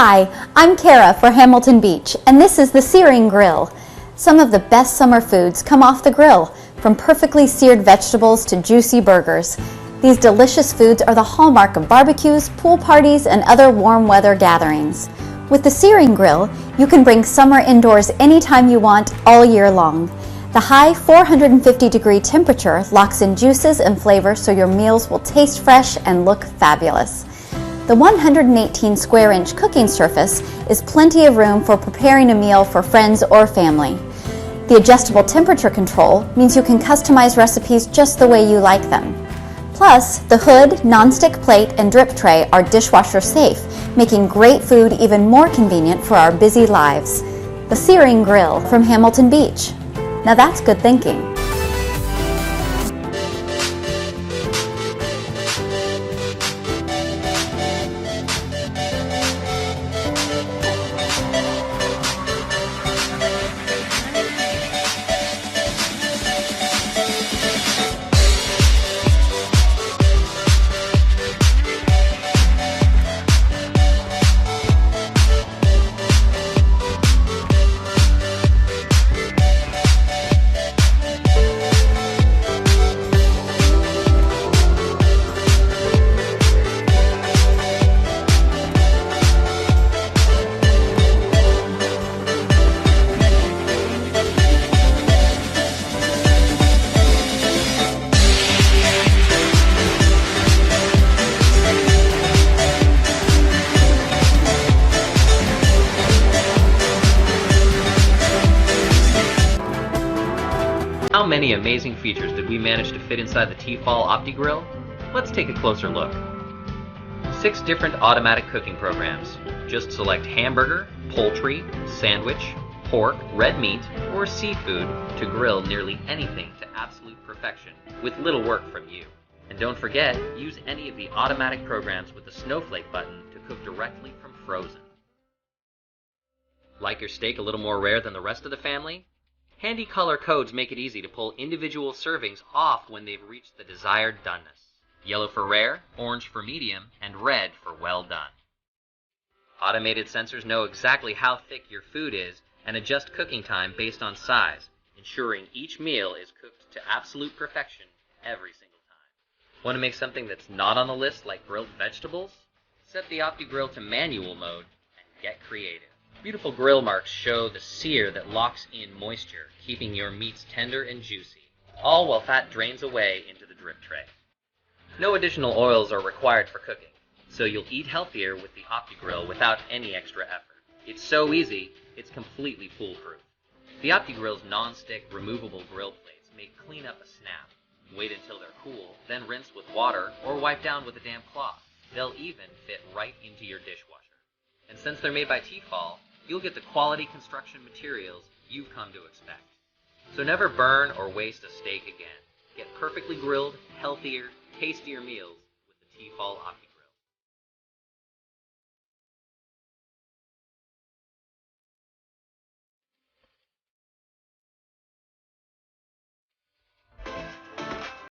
Hi, I'm Kara for Hamilton Beach, and this is the Searing Grill. Some of the best summer foods come off the grill, from perfectly seared vegetables to juicy burgers. These delicious foods are the hallmark of barbecues, pool parties, and other warm weather gatherings. With the Searing Grill, you can bring summer indoors anytime you want, all year long. The high 450-degree temperature locks in juices and flavors so your meals will taste fresh and look fabulous. The 118 square inch cooking surface is plenty of room for preparing a meal for friends or family. The adjustable temperature control means you can customize recipes just the way you like them. Plus, the hood, nonstick plate, and drip tray are dishwasher safe, making great food even more convenient for our busy lives. The Searing Grill from Hamilton Beach. Now that's good thinking. How many amazing features did we manage to fit inside the t-fal OptiGrill? Let's take a closer look. 6 different automatic cooking programs. Just select hamburger, poultry, sandwich, pork, red meat, or seafood to grill nearly anything to absolute perfection with little work from you. And don't forget, use any of the automatic programs with the snowflake button to cook directly from frozen. Like your steak a little more rare than the rest of the family? Handy color codes make it easy to pull individual servings off when they've reached the desired doneness. Yellow for rare, orange for medium, and red for well done. Automated sensors know exactly how thick your food is and adjust cooking time based on size, ensuring each meal is cooked to absolute perfection every single time. Want to make something that's not on the list like grilled vegetables? Set the OptiGrill to manual mode and get creative. Beautiful grill marks show the sear that locks in moisture, keeping your meats tender and juicy, all while fat drains away into the drip tray. No additional oils are required for cooking, so you'll eat healthier with the OptiGrill without any extra effort. It's so easy, it's completely foolproof. The OptiGrill's non-stick removable grill plates make cleanup a snap. Wait until they're cool, then rinse with water or wipe down with a damp cloth. They'll even fit right into your dishwasher. And since they're made by t-fal, you'll get the quality construction materials you've come to expect. So never burn or waste a steak again. Get perfectly grilled, healthier, tastier meals